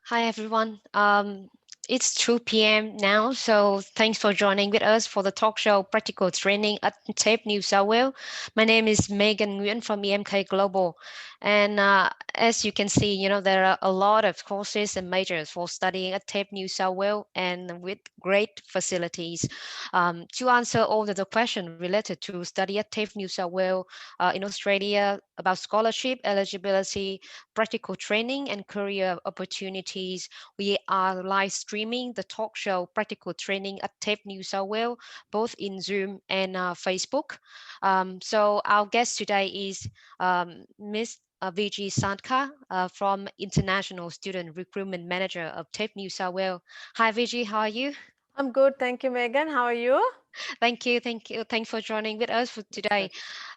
Hi everyone. It's 2 p.m. now, so thanks for joining with us for the talk show Practical Training at TAFE New South Wales. My name is Megan Nguyen from EMK Global, and as you can see, there are a lot of courses and majors for studying at TAFE New South Wales, and with great facilities. To answer all the questions related to study at TAFE New South Wales in Australia about scholarship eligibility, practical training and career opportunities. We are live streaming the talk show Practical Training at TAFE New South Wales, both in Zoom and Facebook. So our guest today is Miss Viji Shankar from International Student Recruitment Manager of TAFE New South Wales. Hi Viji, how are you? I'm good, thank you, Megan. How are you? Thank you, thank you, thanks for joining with us for It's today.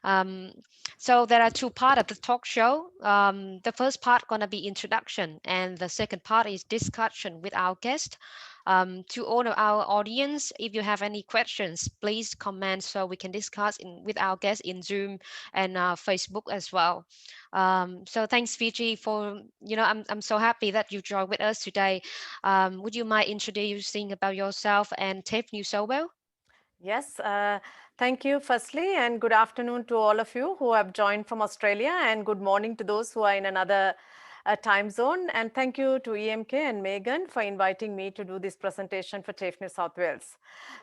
good. Um, so there are two parts of the talk show. The first part gonna be introduction, and the second part is discussion with our guest. To all of our audience, if you have any questions, please comment so we can discuss with our guest in Zoom and Facebook as well. So thanks, Fiji, for I'm so happy that you joined with us today. Would you mind introducing about yourself and TAFE New South Wales? Yes, thank you firstly, and good afternoon to all of you who have joined from Australia, and good morning to those who are in another time zone. And thank you to EMK and Megan for inviting me to do this presentation for TAFE New South Wales.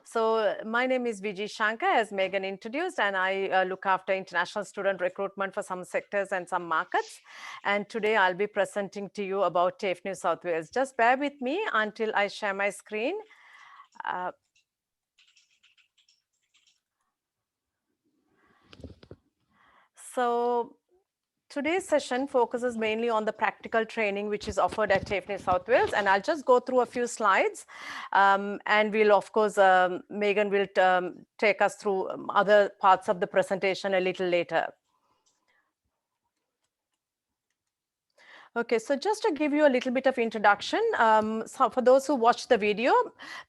So my name is Viji Shankar, as Megan introduced, and I look after international student recruitment for some sectors and some markets. And today I'll be presenting to you about TAFE New South Wales. Just bear with me until I share my screen. Uh, So today's session focuses mainly on the practical training which is offered at TAFE New South Wales, and I'll just go through a few slides, and we'll of course, Megan will take us through other parts of the presentation a little later. Okay, so just to give you a little bit of introduction, so for those who watched the video,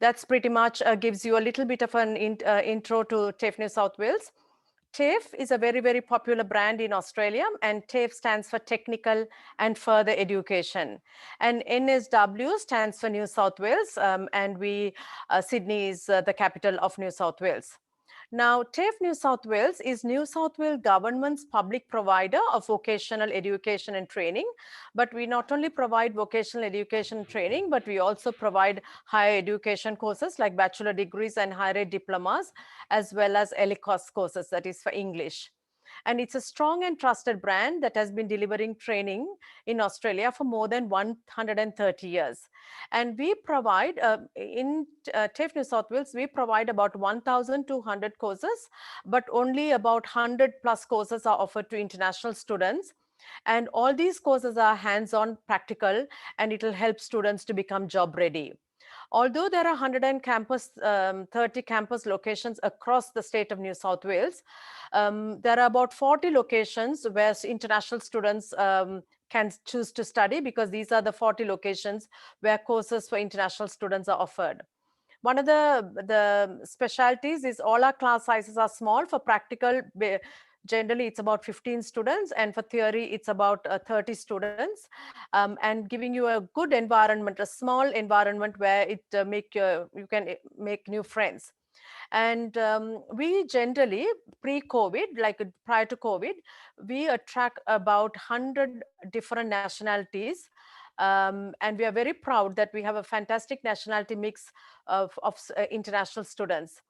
that's pretty much gives you a little bit of an intro to TAFE New South Wales. TAFE is a very, very popular brand in Australia, and TAFE stands for Technical and Further Education. And NSW stands for New South Wales, and Sydney is the capital of New South Wales. Now, TAFE New South Wales is New South Wales government's public provider of vocational education and training. But we not only provide vocational education and training, but we also provide higher education courses like bachelor degrees and higher diplomas, as well as ELICOS courses, that is for English. And it's a strong and trusted brand that has been delivering training in Australia for more than 130 years. And we provide, in TAFE New South Wales, we provide about 1,200 courses, but only about 100 plus courses are offered to international students. And all these courses are hands-on practical, and it will help students to become job ready. Although there are 30 campus locations across the state of New South Wales, there are about 40 locations where international students can choose to study, because these are the 40 locations where courses for international students are offered. One of the specialties is all our class sizes are small. For practical, generally it's about 15 students, and for theory it's about 30 students, and giving you a good environment, a small environment where you can make new friends. And we generally, pre-COVID, like prior to COVID, we attract about 100 different nationalities. And we are very proud that we have a fantastic nationality mix of international students.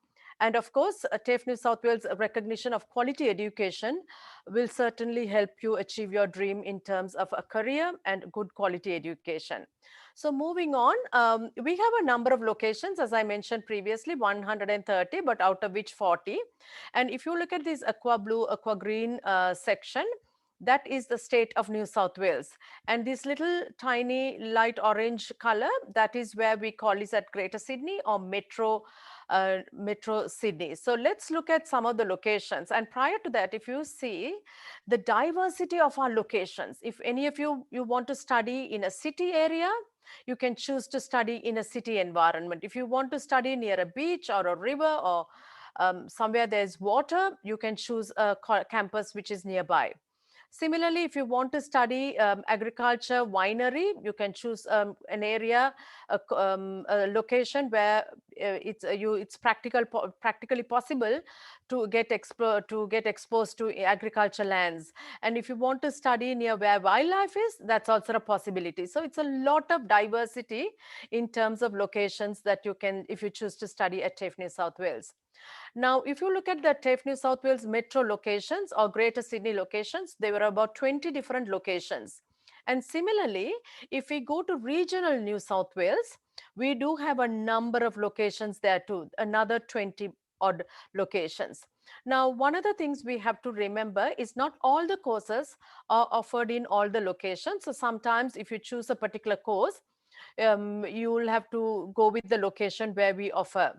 And of course, TAFE New South Wales recognition of quality education will certainly help you achieve your dream in terms of a career and good quality education. So moving on, we have a number of locations, as I mentioned previously, 130, but out of which 40. And if you look at this aqua blue, aqua green section, that is the state of New South Wales. And this little tiny light orange color, that is where we call it at Greater Sydney or Metro Sydney. So let's look at some of the locations. And prior to that, if you see the diversity of our locations, if any of you want to study in a city area, you can choose to study in a city environment. If you want to study near a beach or a river or somewhere there's water, you can choose a campus which is nearby. Similarly, if you want to study agriculture, winery, you can choose an area, a location where it's practically possible to get exposed to agriculture lands. And if you want to study near where wildlife is, that's also a possibility. So it's a lot of diversity in terms of locations that you can, if you choose to study at TAFE New South Wales. Now, if you look at the TAFE New South Wales metro locations or Greater Sydney locations, there were about 20 different locations. And similarly, if we go to regional New South Wales, we do have a number of locations there too, another 20 odd locations. Now, one of the things we have to remember is not all the courses are offered in all the locations. So sometimes if you choose a particular course, you will have to go with the location where we offer.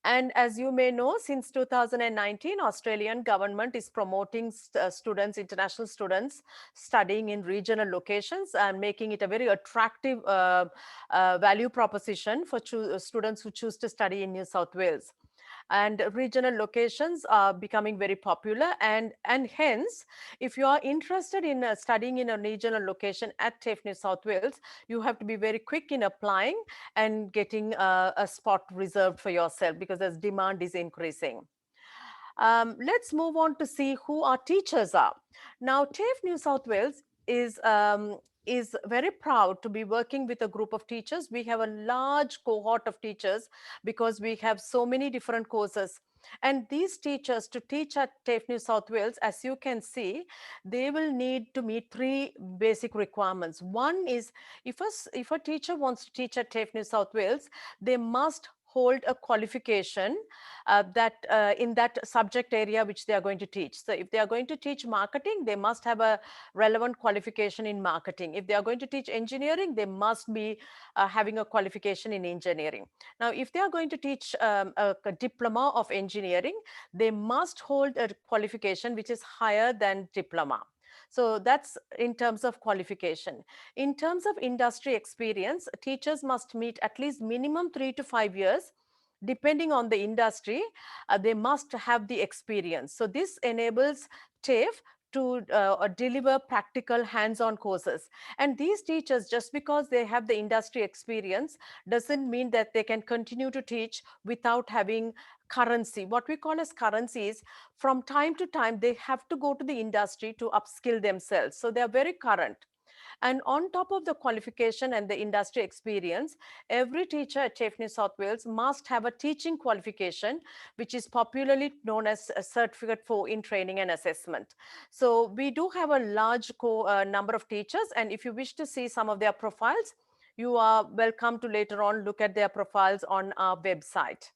And as you may know, since 2019, Australian government is promoting students, international students, studying in regional locations and making it a very attractive value proposition for students who choose to study in New South Wales. And regional locations are becoming very popular, and hence, if you are interested in studying in a regional location at TAFE New South Wales, you have to be very quick in applying and getting a spot reserved for yourself, because as demand is increasing. Let's move on to see who our teachers are. Now, TAFE New South Wales is very proud to be working with a group of teachers. We have a large cohort of teachers because we have so many different courses. And these teachers, to teach at TAFE New South Wales, as you can see, they will need to meet 3 basic requirements. One is, if a teacher wants to teach at TAFE New South Wales, they must hold a qualification in that subject area which they are going to teach. So if they are going to teach marketing, they must have a relevant qualification in marketing. If they are going to teach engineering, they must be having a qualification in engineering. Now, if they are going to teach a diploma of engineering, they must hold a qualification which is higher than diploma. So that's in terms of qualification. In terms of industry experience, teachers must meet at least minimum 3 to 5 years. Depending on the industry, they must have the experience. So this enables TAFE to deliver practical hands-on courses. And these teachers, just because they have the industry experience, doesn't mean that they can continue to teach without having currency. What we call as currency is, from time to time, they have to go to the industry to upskill themselves. So they are very current. And on top of the qualification and the industry experience, every teacher at TAFE New South Wales must have a teaching qualification, which is popularly known as a Certificate 4 in Training and Assessment. So we do have a large number of teachers, and if you wish to see some of their profiles, you are welcome to later on look at their profiles on our website.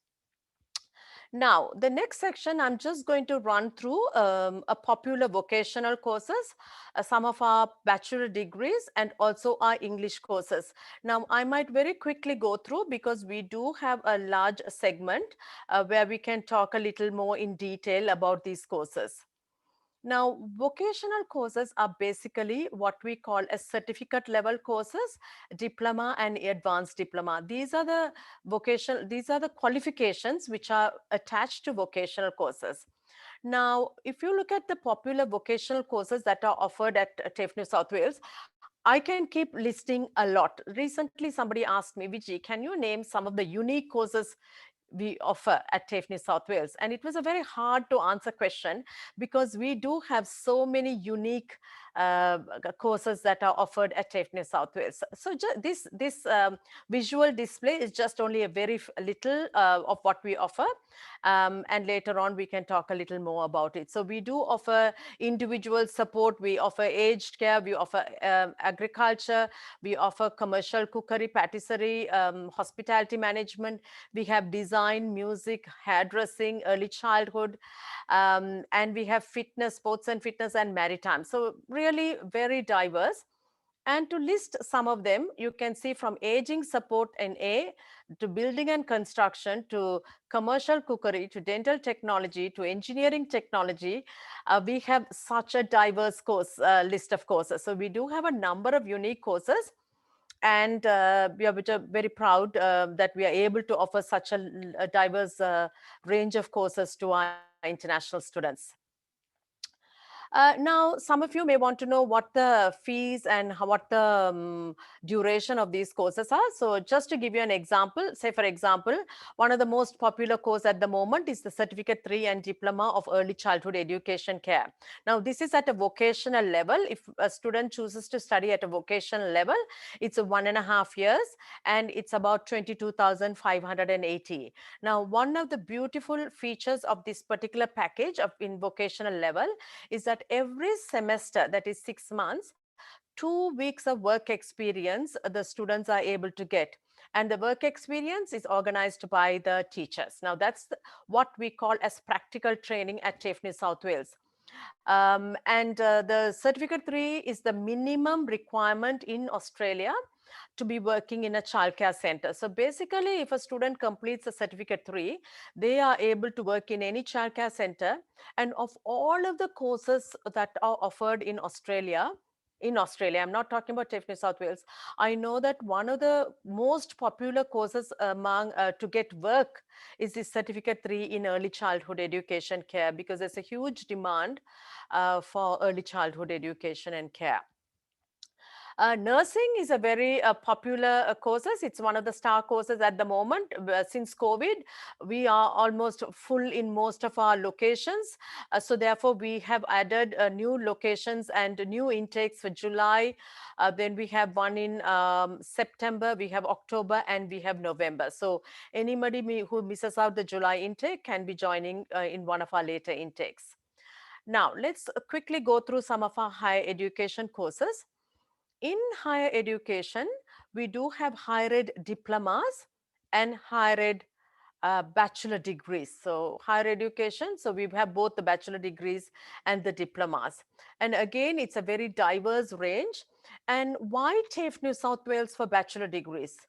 Now, the next section, I'm just going to run through a popular vocational courses, some of our bachelor degrees, and also our English courses. Now, I might very quickly go through because we do have a large segment where we can talk a little more in detail about these courses. Now, vocational courses are basically what we call as certificate level courses, diploma and advanced diploma. These are the qualifications which are attached to vocational courses. Now, if you look at the popular vocational courses that are offered at TAFE New South Wales, I can keep listing a lot. Recently, somebody asked me, Viji, can you name some of the unique courses we offer at TAFE New South Wales? And it was a very hard to answer question because we do have so many unique courses that are offered at TAFE New South Wales. So this visual display is just only a very little of what we offer. And later on, we can talk a little more about it. So we do offer individual support. We offer aged care. We offer agriculture. We offer commercial cookery, patisserie, hospitality management. We have design, music, hairdressing, early childhood, and we have fitness, sports and fitness, and maritime. So really very diverse. And to list some of them, you can see from aging support in A, to building and construction, to commercial cookery, to dental technology, to engineering technology. We have such a diverse course list of courses. So we do have a number of unique courses. And we are very proud that we are able to offer such a diverse range of courses to our international students. Now, some of you may want to know what the fees and what the duration of these courses are. So just to give you an example, say for example, one of the most popular course at the moment is the Certificate 3 and Diploma of Early Childhood Education Care. Now, this is at a vocational level. If a student chooses to study at a vocational level, it's a 1.5 years and it's about 22,580. Now, one of the beautiful features of this particular package of in vocational level is that every semester, that is 6 months, 2 weeks of work experience the students are able to get. And the work experience is organized by the teachers. Now, that's what we call as practical training at TAFE New South Wales. The Certificate 3 is the minimum requirement in Australia to be working in a childcare center. So basically, if a student completes a Certificate 3, they are able to work in any childcare center. And of all of the courses that are offered in Australia, I'm not talking about TAFE New South Wales, I know that one of the most popular courses among to get work is the Certificate 3 in Early Childhood Education Care, because there's a huge demand for early childhood education and care. Nursing is a very popular courses. It's one of the star courses at the moment. Since COVID, we are almost full in most of our locations. So therefore, we have added new locations and new intakes for July. Then we have one in September, we have October, and we have November. So anybody who misses out the July intake can be joining in one of our later intakes. Now, let's quickly go through some of our higher education courses. In higher education, we do have higher ed diplomas and higher ed bachelor degrees. So higher education, so we have both the bachelor degrees and the diplomas. And again, it's a very diverse range. And why TAFE New South Wales for bachelor degrees?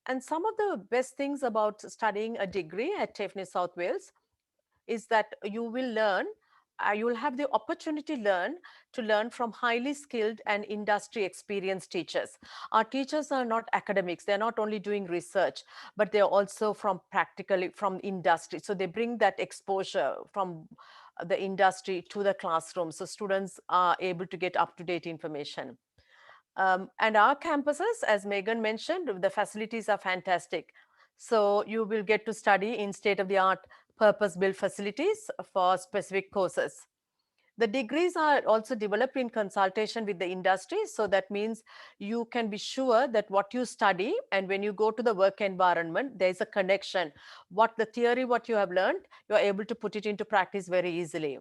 And some of the best things about studying a degree at TAFE New South Wales is that you will learn, you will have the opportunity to learn from highly skilled and industry experienced teachers. Our teachers are not academics. They're not only doing research, but they're also from industry. So they bring that exposure from the industry to the classroom. So students are able to get up-to-date information. And our campuses, as Megan mentioned, the facilities are fantastic. So you will get to study in state-of-the-art purpose-built facilities for specific courses. The degrees are also developed in consultation with the industry. So that means you can be sure that what you study and when you go to the work environment, there's a connection. What you have learned, you're able to put it into practice very easily.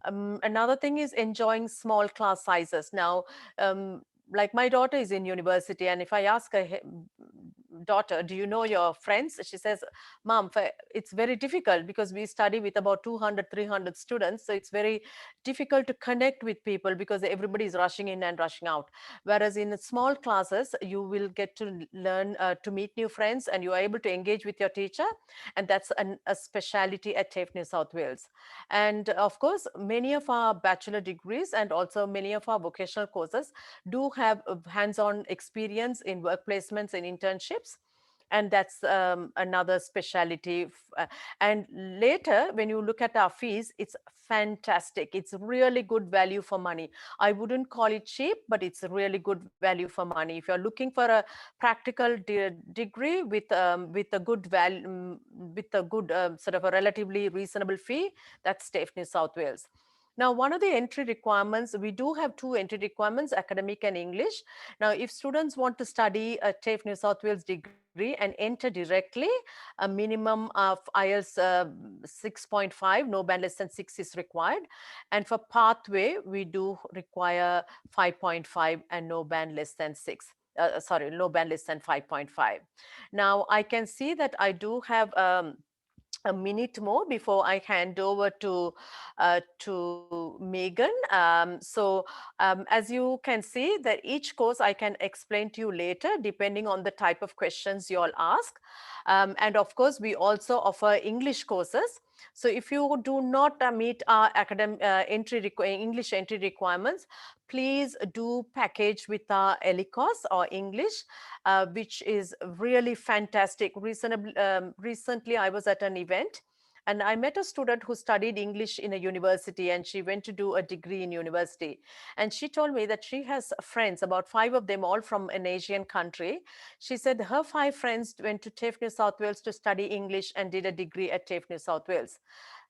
Another thing is enjoying small class sizes. Now, like my daughter is in university, and if I ask her, "Hey, daughter, do you know your friends?" She says, "Mom, it's very difficult because we study with about 200, 300 students. So it's very difficult to connect with people because everybody is rushing in and rushing out. Whereas in small classes, you will get to learn to meet new friends and you are able to engage with your teacher. And that's a speciality at TAFE New South Wales. And of course, many of our bachelor degrees and also many of our vocational courses do have hands-on experience in work placements and internships. And that's another specialty. And later, when you look at our fees, it's fantastic. It's really good value for money. I wouldn't call it cheap, but it's a really good value for money. If you're looking for a practical degree with a good value, with a good sort of a relatively reasonable fee, that's TAFE New South Wales. Now, one of the entry requirements, we do have two entry requirements, academic and English. Now, if students want to study a TAFE New South Wales degree and enter directly, a minimum of IELTS 6.5, no band less than 6 is required. And for pathway, we do require 5.5 and no band less than 6. No band less than 5.5. Now, I can see that I do have a minute more before I hand over to Megan. As you can see, that each course I can explain to you later, depending on the type of questions you all ask. And of course, we also offer English courses. So if you do not meet our academic English entry requirements, please do package with our ELICOS or English, which is really fantastic. Recently, I was at an event And I met a student who studied English in a university, and she went to do a degree in university. And she told me that she has friends, about 5 of them, all from an Asian country. She said her 5 friends went to TAFE New South Wales to study English and did a degree at TAFE New South Wales.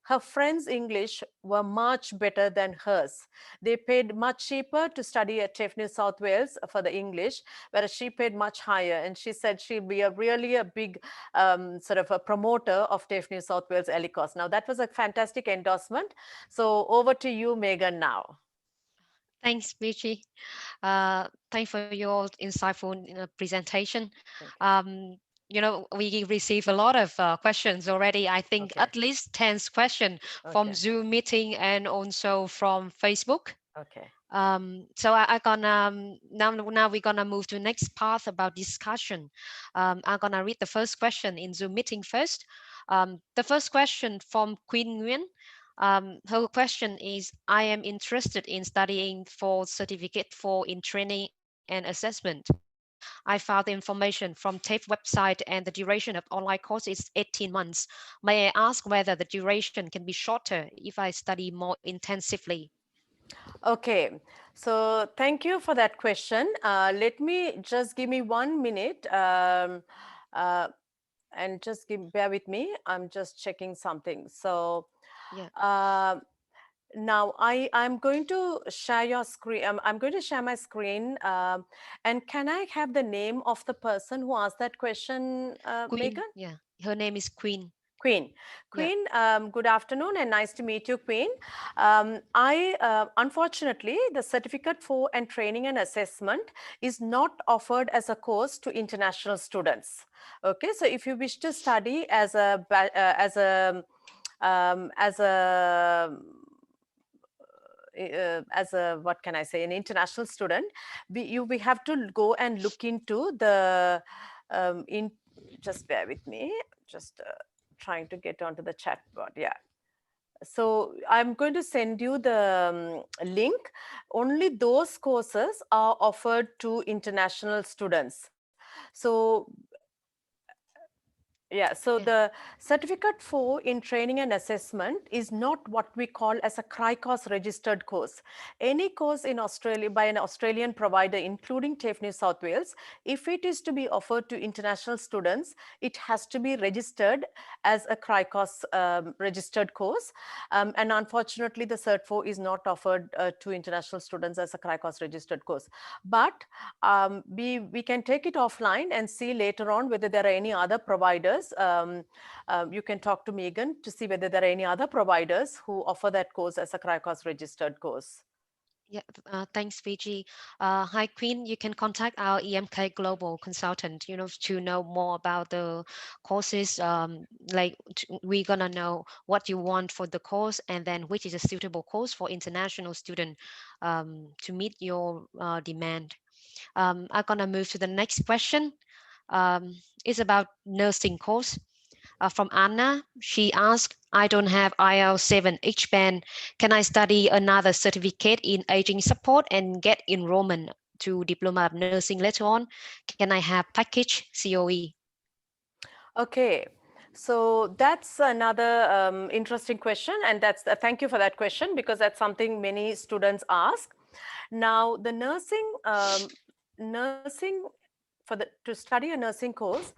Her friends' English were much better than hers. They paid much cheaper to study at TAFE New South Wales for the English, whereas she paid much higher. And she said she'll be really a big sort of a promoter of TAFE New South Wales ELICOS. Now, that was a fantastic endorsement. So over to you, Megan, now. Thanks, Viji. Thanks for your insightful presentation. Thank you. We received a lot of questions already. I think Okay. at least 10 questions from Okay. Zoom meeting and also from Facebook. Okay. So I gonna now we're gonna move to the next part about discussion. I'm gonna read the first question in Zoom meeting first. The first question from Queen Nguyen. Her question is, I am interested in studying for certificate for in training and assessment. I found the information from TAFE website and the duration of online course is 18 months. May I ask whether the duration can be shorter if I study more intensively? Okay, so thank you for that question. Let me just give me 1 minute uh, and just bear with me. I'm just checking something. So Yeah. uh, now I'm going to share your screen. I'm going to share my screen. And can I have the name of the person who asked that question, Queen. Megan? Yeah. Her name is Queen. Queen. Yeah. Queen, good afternoon and nice to meet you, Queen. Unfortunately, the certificate for and training and assessment is not offered as a course to international students. Okay, so if you wish to study as a as a what can I say, an international student, we have to go and look into the in just bear with me, just trying to get onto the chat board. Yeah. So I'm going to send you the link. Only those courses are offered to international students. So yeah, so Yeah. the certificate for in training and assessment is not what we call as a 𝐷𝐼COS registered course. Any course in Australia by an Australian provider, including TAFE New South Wales, if it is to be offered to international students, it has to be registered as a 𝐷𝐼COS registered course. And unfortunately, the Cert 4 is not offered to international students as a 𝐷𝐼COS registered course. But we can take it offline and see later on whether there are any other providers. You can talk to Megan to see whether there are any other providers who offer that course as a 𝐷𝐼COS registered course. Yeah, thanks, Viji. Hi, Queen. You can contact our EMK Global consultant, to know more about the courses. We're gonna know what you want for the course, and then which is a suitable course for international student, to meet your demand. I'm gonna move to the next question. It's about nursing course. From Anna, she asked, I don't have IELTS 7 H band. Can I study another certificate in aging support and get enrollment to diploma of nursing later on? Can I have package COE? Okay. So that's another interesting question, and that's thank you for that question, because that's something many students ask. Now, the nursing to study a nursing course,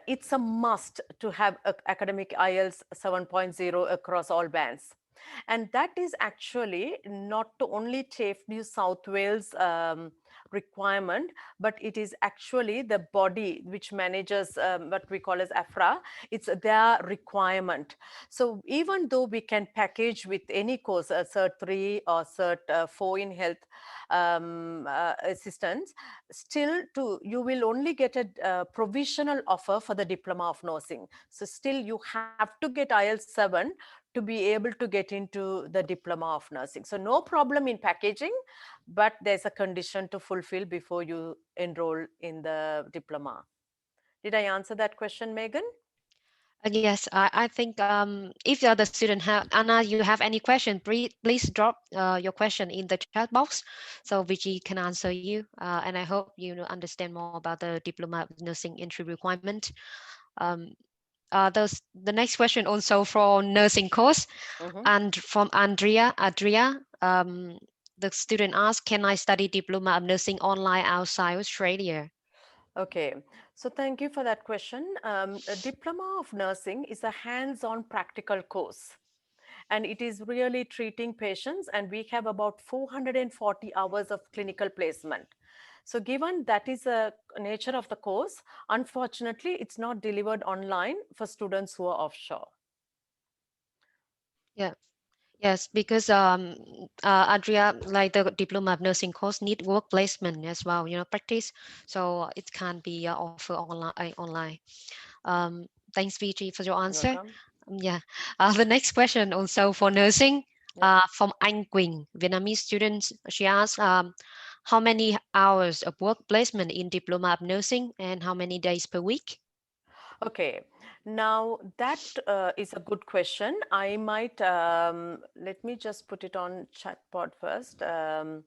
it's a must to have academic IELTS 7.0 across all bands. And that is actually not only TAFE New South Wales requirement, but it is actually the body which manages what we call as AFRA. It's their requirement. So even though we can package with any course, Cert 3 or Cert 4 in health assistance, still you will only get a provisional offer for the diploma of nursing. So still you have to get IELTS 7 to be able to get into the diploma of nursing. So no problem in packaging, but there's a condition to fulfill before you enroll in the diploma. Did I answer that question, Megan? Yes, I think if the other student have, Anna, you have any question, please drop your question in the chat box so Viji can answer you. And I hope you understand more about the diploma of nursing entry requirement. Um, the next question also for nursing course, Mhm. and from Adria, the student asked, can I study diploma of nursing online outside Australia? Okay, so thank you for that question. A diploma of nursing is a hands-on practical course, and it is really treating patients, and we have about 440 hours of clinical placement. So given that is the nature of the course, unfortunately, it's not delivered online for students who are offshore. Yeah. Yes, because Adria, like the diploma of nursing course, need work placement as well, practice. So it can be offered online. Thanks, Viji, for your You're answer. welcome. Yeah. The next question also for nursing, Yeah. from Anh Quỳnh, Vietnamese students. She asked, how many hours of work placement in diploma of nursing and how many days per week? Okay, now that is a good question. I might, let me just put it on chatbot first. Uh,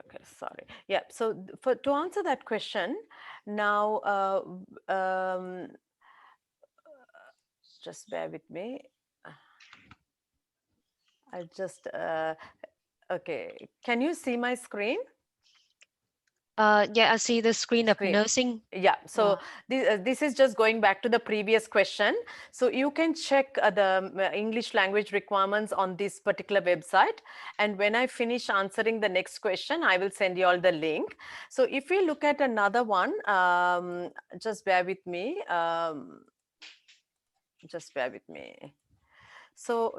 okay, sorry. Yeah, so to answer that question, now, just bear with me. I just, okay, can you see my screen? Yeah, I see the screen of Screen. nursing. Yeah, so this is just going back to the previous question. So you can check the English language requirements on this particular website. And when I finish answering the next question, I will send you all the link. So if we look at another one, just bear with me. Just bear with me. So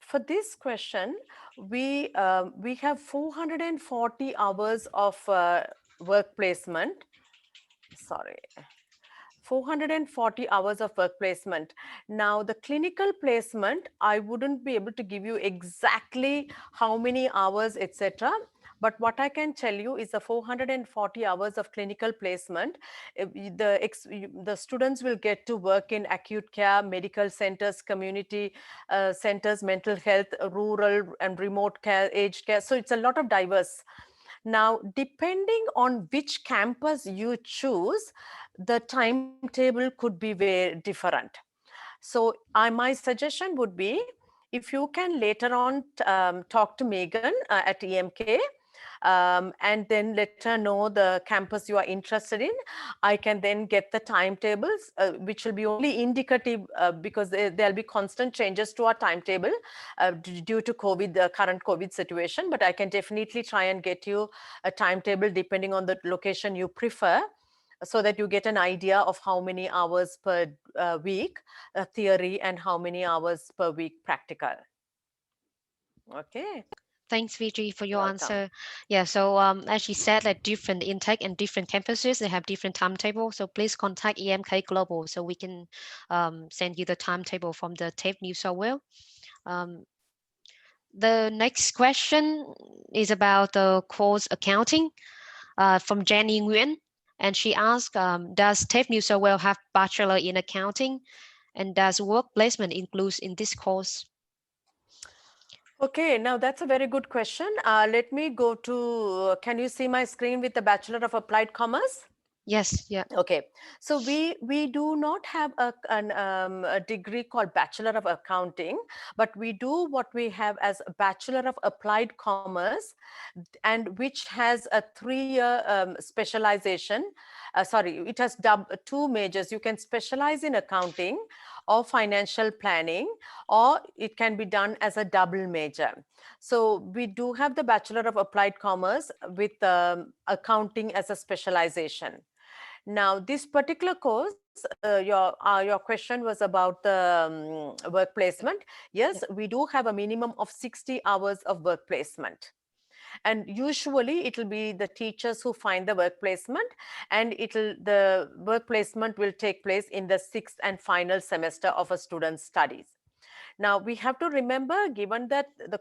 for this question, we have 440 hours of work placement. Sorry. 440 hours of work placement. Now, the clinical placement, I wouldn't be able to give you exactly how many hours, etc. But what I can tell you is the 440 hours of clinical placement, the students will get to work in acute care, medical centers, community centers, mental health, rural and remote care, aged care. So it's a lot of diverse. Now, depending on which campus you choose, the timetable could be very different. So my suggestion would be, if you can later on talk to Megan at EMK, and then let her know the campus you are interested in, I can then get the timetables, which will be only indicative because there'll be constant changes to our timetable due to COVID, the current COVID situation. But I can definitely try and get you a timetable depending on the location you prefer, so that you get an idea of how many hours per week theory and how many hours per week practical. Okay. Thanks, Viji, for your Welcome. answer. Yeah, so as she said, like different intake and different campuses, they have different timetable. So please contact EMK Global so we can send you the timetable from the TAFE New South Wales. Um, the next question is about the course accounting from Jenny Nguyen. And she asked, does TAFE New South Wales have bachelor in accounting? And does work placement include in this course? Okay, now that's a very good question. Let me go to, can you see my screen with the Bachelor of Applied Commerce? Yes, yeah. Okay, so we do not have a degree called Bachelor of Accounting, but we do what we have as a Bachelor of Applied Commerce, and which has a 3-year specialization. Sorry, it has two majors. You can specialize in accounting or financial planning, or it can be done as a double major. So we do have the Bachelor of Applied Commerce with accounting as a specialization. Now, this particular course, your question was about the work placement. Yes, Yeah. we do have a minimum of 60 hours of work placement. And usually it will be the teachers who find the work placement, and the work placement will take place in the 6th and final semester of a student's studies. Now, we have to remember, given that the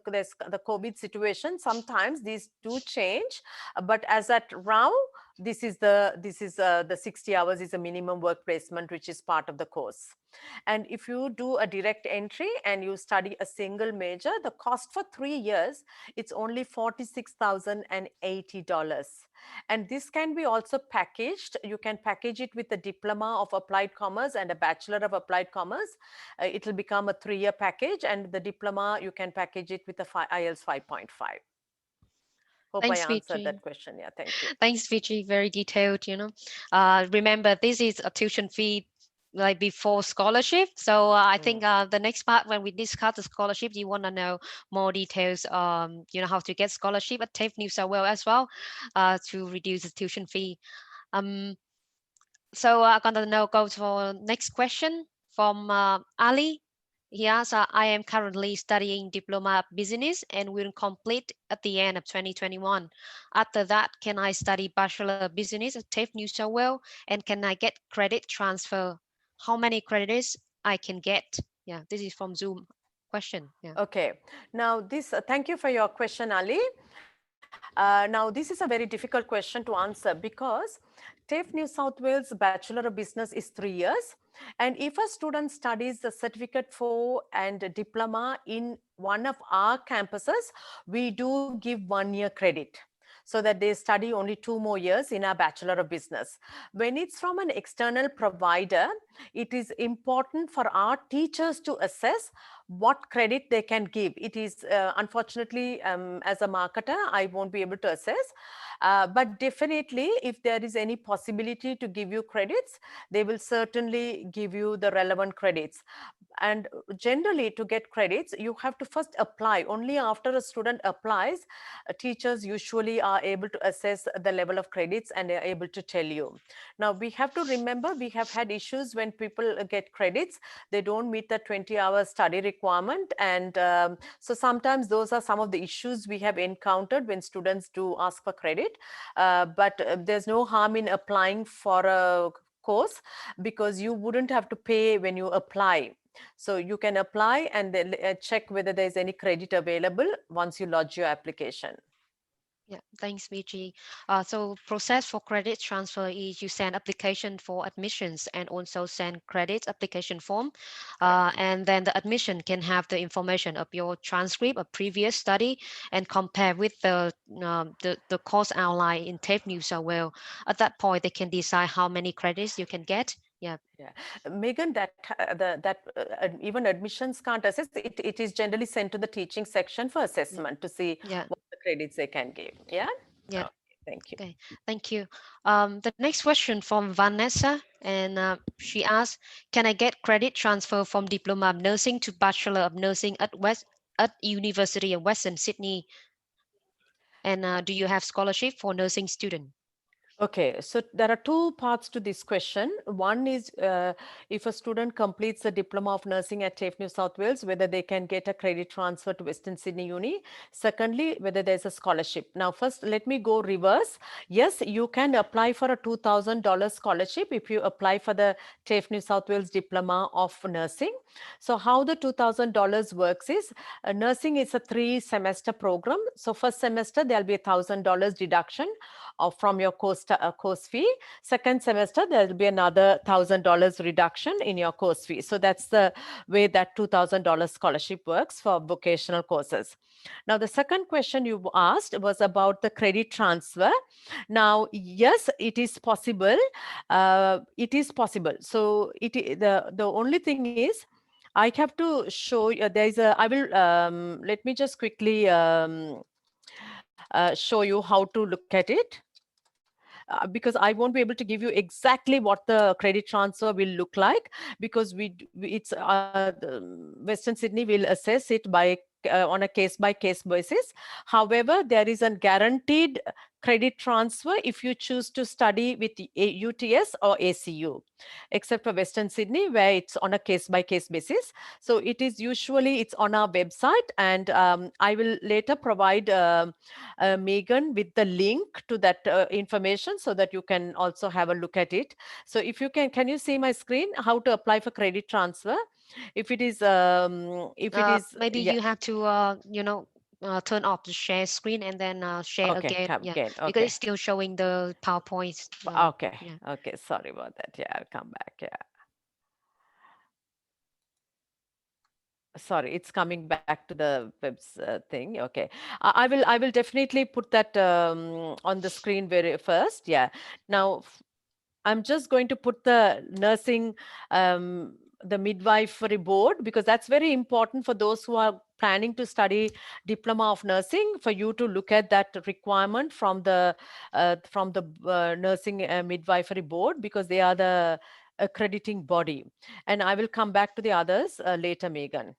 COVID situation, sometimes these do change, but as at now, This is the 60 hours is a minimum work placement, which is part of the course. And if you do a direct entry and you study a single major, the cost for 3 years, it's only $46,080. And this can be also packaged. You can package it with a diploma of applied commerce and a bachelor of applied commerce. It will become a 3-year package, and the diploma, you can package it with a IELTS 5.5. Hope Thanks, I answered Viji. that question. Yeah, thank you. Thanks, Viji. Very detailed, Remember, this is a tuition fee like before scholarship. So I think the next part when we discuss the scholarship, you want to know more details, how to get scholarship at TAFE New South Wales as well, to reduce the tuition fee. So I'm gonna now go for next question from Ali. He asks, I am currently studying Diploma of Business and will complete at the end of 2021. After that, can I study Bachelor of Business at TAFE New South Wales? And can I get credit transfer? How many credits I can get? Yeah, this is from Zoom question. Yeah. Okay. Now thank you for your question, Ali. Now this is a very difficult question to answer because TAFE New South Wales Bachelor of Business is 3 years. And if a student studies the certificate 4 and a diploma in one of our campuses, we do give 1 year credit, so that they study only 2 more years in our Bachelor of Business. When it's from an external provider, it is important for our teachers to assess what credit they can give. It is unfortunately, as a marketer, I won't be able to assess. But definitely, if there is any possibility to give you credits, they will certainly give you the relevant credits. And generally, to get credits, you have to first apply. Only after a student applies, teachers usually are able to assess the level of credits and are able to tell you. Now, we have to remember, we have had issues when people get credits. They don't meet the 20-hour study requirement. And so sometimes those are some of the issues we have encountered when students do ask for credit. But there's no harm in applying for a course, because you wouldn't have to pay when you apply. So you can apply and then check whether there's any credit available once you lodge your application. Yeah, thanks, Viji. So process for credit transfer is you send application for admissions and also send credit application form. And then the admission can have the information of your transcript of previous study and compare with the course outline in TAFE New South Wales. At that point, they can decide how many credits you can get. Yeah. Yeah, Megan, even admissions can't assess. It is generally sent to the teaching section for assessment to see Yeah. what the credits they can give. Yeah. Yeah. Okay, thank you. Okay, thank you. The next question from Vanessa, and she asks, "Can I get credit transfer from Diploma of Nursing to Bachelor of Nursing at University of Western Sydney? And do you have scholarship for nursing student?" Okay, so there are 2 parts to this question. One is if a student completes a Diploma of Nursing at TAFE New South Wales, whether they can get a credit transfer to Western Sydney Uni. Secondly, whether there's a scholarship. Now, first, let me go reverse. Yes, you can apply for a $2,000 scholarship if you apply for the TAFE New South Wales Diploma of Nursing. So how the $2,000 works is, nursing is a 3-semester program. So first semester, there'll be $1,000 deduction from your course fee. Second semester, there will be another $1,000 reduction in your course fee. So that's the way that $2,000 scholarship works for vocational courses. Now, the second question you asked was about the credit transfer. Now, yes, it is possible. It is possible. So the only thing is, I have to show you, let me just quickly show you how to look at it. Because I won't be able to give you exactly what the credit transfer will look like, because Western Sydney will assess it on a case-by-case basis. However, there is a guaranteed credit transfer if you choose to study with UTS or ACU, except for Western Sydney, where it's on a case-by-case basis. So it's on our website, and I will later provide Megan with the link to that information, so that you can also have a look at it. So if you can you see my screen, how to apply for credit transfer? If it is, Maybe yeah. you have to turn off the share screen and then share Okay, again. come Yeah, again. because Okay. it's still showing the PowerPoint. Okay. Yeah. Okay. Sorry about that. Yeah, I'll come back. Yeah. Sorry, it's coming back to the web's thing. Okay. I will definitely put that on the screen very first. Yeah. Now, I'm just going to put the nursing, the midwifery board, because that's very important for those who are planning to study diploma of nursing, for you to look at that requirement from the nursing midwifery board, because they are the accrediting body. And I will come back to the others later, Megan.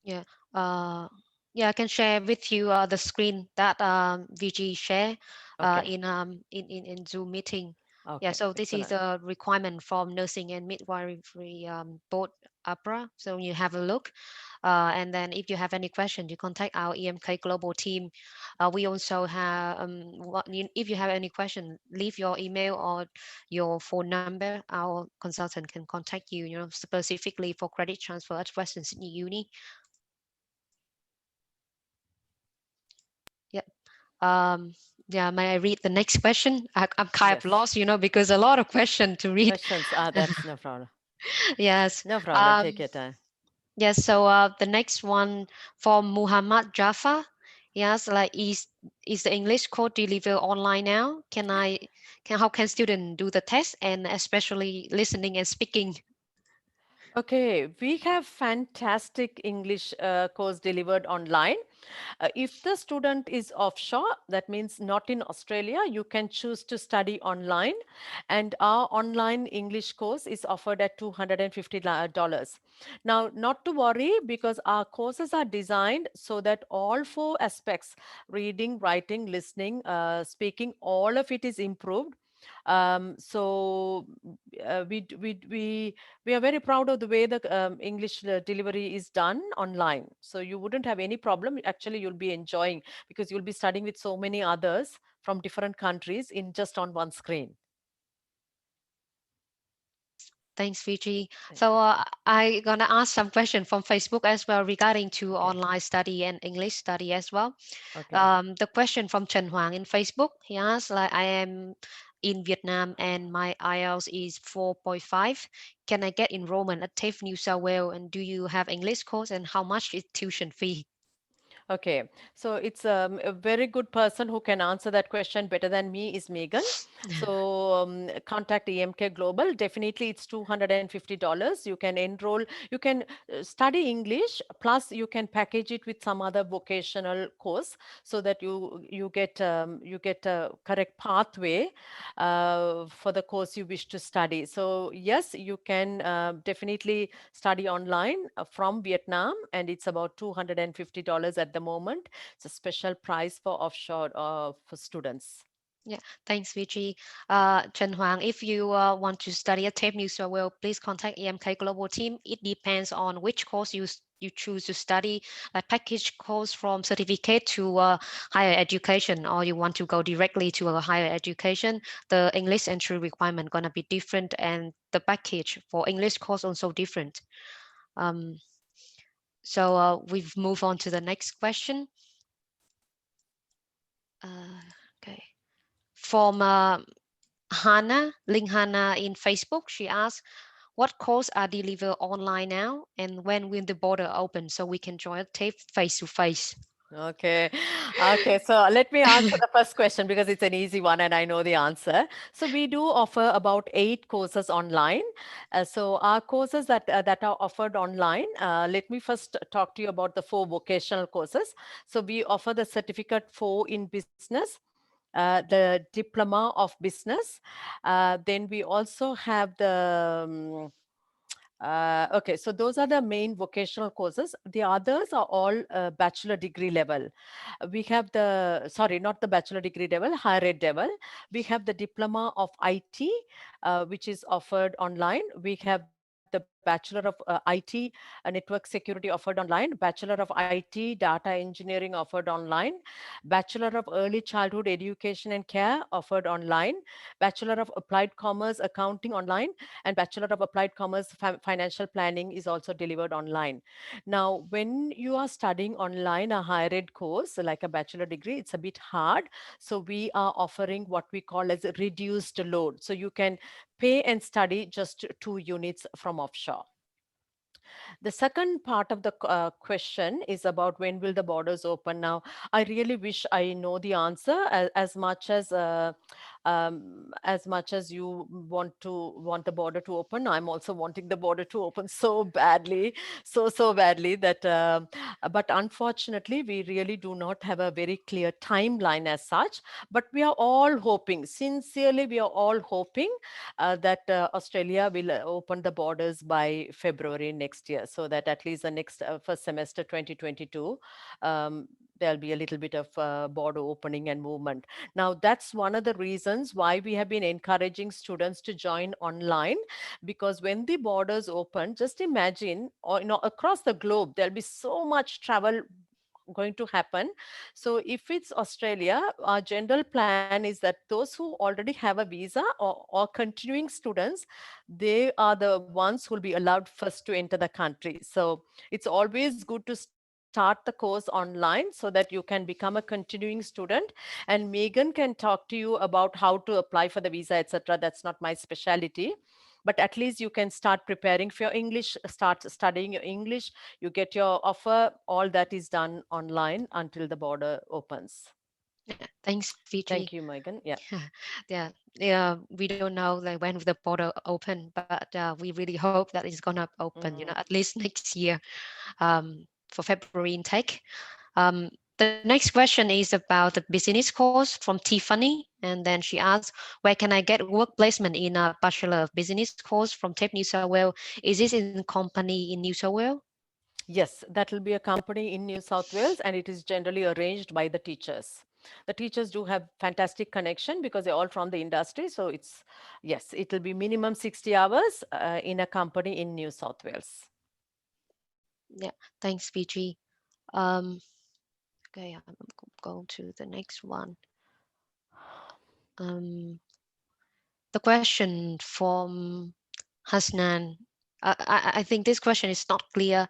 Yeah. Uh, yeah, I can share with you the screen that VG share Okay. in Zoom meeting. Yeah, Okay. so this is Excellent. a requirement from Nursing and Midwifery Board APRA. So you have a look. And then if you have any question, you contact our EMK Global team. We also have, if you have any question, leave your email or your phone number. Our consultant can contact you, specifically for credit transfer at Western Sydney Uni. Yeah. Um, yeah, may I read the next question? I'm kind of Yes. lost, because a lot of question to read. Questions? Ah, that's no problem. Yes. No problem. Um, Take your time. yes. So the next one from Muhammad Jaffa. Yes, like is the English code delivered online now? How can student do the test and especially listening and speaking? Okay, we have fantastic English course delivered online. If the student is offshore, that means not in Australia, you can choose to study online. And our online English course is offered at $250. Now, not to worry, because our courses are designed so that all four aspects, reading, writing, listening, speaking, all of it is improved. So we are very proud of the way the English delivery is done online. So you wouldn't have any problem. Actually, you'll be enjoying, because you'll be studying with so many others from different countries in just on one screen. Thanks, Viji. Thank So you. I gonna ask some question from Facebook as well regarding to Okay. online study and English study as well. Okay. The question from Trần Hoàng in Facebook, he asked like, I am in Vietnam and my IELTS is 4.5. Can I get enrollment at TAFE New South Wales? And do you have English course and how much is tuition fee? Okay, so it's a very good person who can answer that question better than me is Megan. So contact EMK Global. Definitely, it's $250. You can enroll. You can study English, plus you can package it with some other vocational course, so that you get a correct pathway for the course you wish to study. So yes, you can definitely study online from Vietnam, and it's about $250 at the moment. It's a special price for offshore for students. Yeah, thanks, Viji. Trần Hoàng, if you want to study at TAFE New South Wales, please contact EMK Global team. It depends on which course you choose to study, like package course from certificate to higher education, or you want to go directly to a higher education. The English entry requirement gonna be different, and the package for English course also different. Um, so we've moved on to the next question. Okay, from Hannah, Link Hannah in Facebook, she asked, what courses are delivered online now and when will the border open so we can join TAFE face to face? Okay. Okay. So let me answer the first question, because it's an easy one and I know the answer. So we do offer about 8 courses online. So our courses that are offered online, let me first talk to you about the 4 vocational courses. So we offer the certificate 4 in business, the diploma of business. Then we also have the okay, so those are the main vocational courses. The others are all bachelor degree level. We have the, sorry, not the bachelor degree level, higher ed level. We have the diploma of IT, which is offered online. We have the bachelor Bachelor of IT Network Security offered online, Bachelor of IT Data Engineering offered online, Bachelor of Early Childhood Education and Care offered online, Bachelor of Applied Commerce Accounting online, and Bachelor of Applied Commerce Financial Planning is also delivered online. Now, when you are studying online a higher ed course like a bachelor degree, it's a bit hard. So we are offering what we call as a reduced load. So you can pay and study just 2 units from offshore. The second part of the question is about when will the borders open. Now, I really wish I know the answer as much as you want the border to open. I'm also wanting the border to open so badly, so badly that, but unfortunately, we really do not have a very clear timeline as such. But we are all hoping, sincerely, we are all hoping that Australia will open the borders by February next year, so that at least the next first semester 2022, there'll be a little bit of border opening and movement. Now, that's one of the reasons why we have been encouraging students to join online, because when the borders open, just imagine, or across the globe, there'll be so much travel going to happen. So if it's Australia, our general plan is that those who already have a visa or continuing students, they are the ones who will be allowed first to enter the country. So it's always good to start the course online so that you can become a continuing student. And Megan can talk to you about how to apply for the visa, etc. That's not my specialty, but at least you can start preparing for your English, start studying your English. You get your offer. All that is done online until the border opens. Yeah, thanks, Viji. Thank you, Megan. Yeah. Yeah, yeah. We don't know like when the border open, but we really hope that it's gonna open. Mhm. At least next year, for February intake. The next question is about the business course from Tiffany, and then she asks, "Where can I get work placement in a Bachelor of Business course from TAFE New South Wales? Is this in company in New South Wales?" Yes, that will be a company in New South Wales, and it is generally arranged by the teachers. The teachers do have fantastic connection because they're all from the industry. So it's, yes, it will be minimum 60 hours in a company in New South Wales. Yeah, thanks, Viji. Um, okay, I'm going to the next one. Um, the question from Hasnan. I think this question is not clear.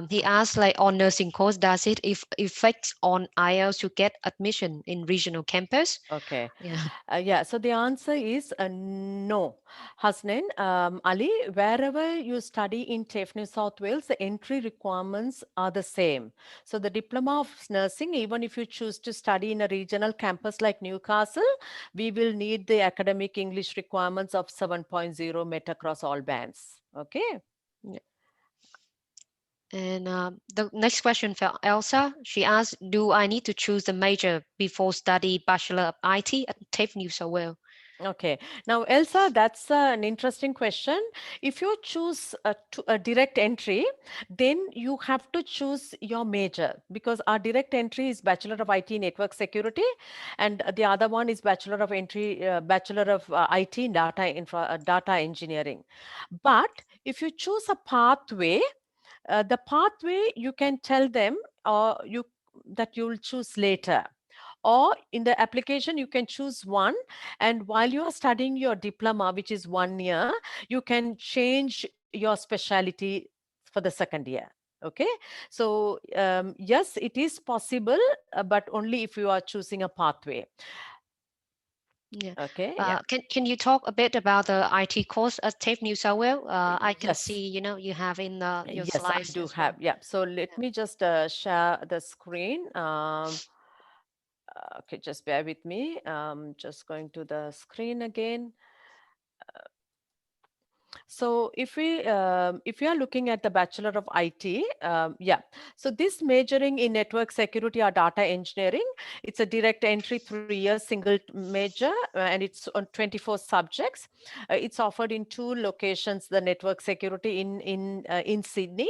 He asked, like, on nursing course, does it affect on IELTS to get admission in regional campus? Okay. Yeah. Yeah, so the answer is no. Hasnan, Ali, wherever you study in TAFE New South Wales, the entry requirements are the same. So the diploma of nursing, even if you choose to study in a regional campus like Newcastle, we will need the academic English requirements of 7.0 met across all bands. Okay. Yeah. And the next question for Elsa, she asked, "Do I need to choose the major before study Bachelor of IT at TAFE New South Wales?" Okay. Now, Elsa, that's an interesting question. If you choose a direct entry, then you have to choose your major, because our direct entry is Bachelor of IT Network Security, and the other one is Bachelor of IT Data Engineering. But if you choose a pathway, the pathway you can tell them that you will choose later, or in the application you can choose one, and while you are studying your diploma, which is 1 year, you can change your specialty for the second year. Okay, so yes, it is possible, but only if you are choosing a pathway. Yeah. Okay, yeah. Can you talk a bit about the IT course at TAFE New South Wales? I can Yes, see, you have in your yes, I slides do as have. well. Yeah, so let me just share the screen. Okay, just bear with me. Just going to the screen again. So if we are looking at the Bachelor of IT, yeah. So this majoring in network security or data engineering, it's a direct entry 3 years single major, and it's on 24 subjects. It's offered in 2 locations: the network security in Sydney,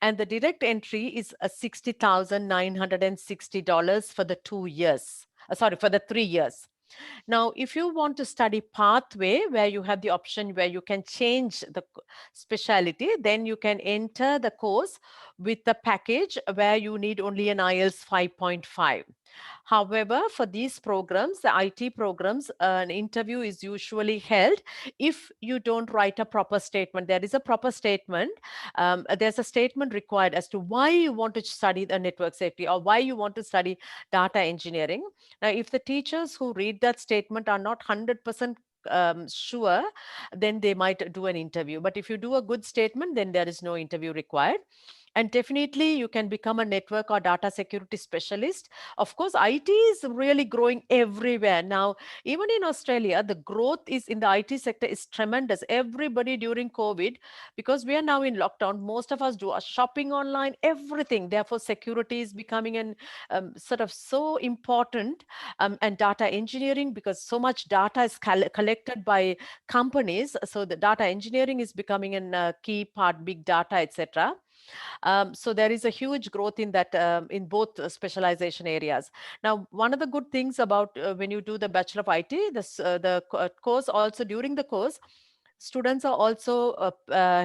and the direct entry is $60,960 for the 2 years. Sorry, for the 3 years. Now, if you want to study pathway, where you have the option where you can change the specialty, then you can enter the course with the package where you need only an IELTS 5.5. However, for these programs, the IT programs, an interview is usually held if you don't write a proper statement. There is a proper statement. There's a statement required as to why you want to study the network safety or why you want to study data engineering. Now, if the teachers who read that statement are not 100% sure, then they might do an interview. But if you do a good statement, then there is no interview required. And definitely you can become a network or data security specialist. Of course, IT is really growing everywhere. Now, even in Australia, the growth is in the IT sector is tremendous. Everybody during COVID, because we are now in lockdown, most of us do our shopping online, everything. Therefore, security is becoming an sort of so important, and data engineering, because so much data is collected by companies. So the data engineering is becoming a key part, big data, etc. So there is a huge growth in that, in both specialization areas. Now, one of the good things about when you do the Bachelor of IT, course also, during the course, students are also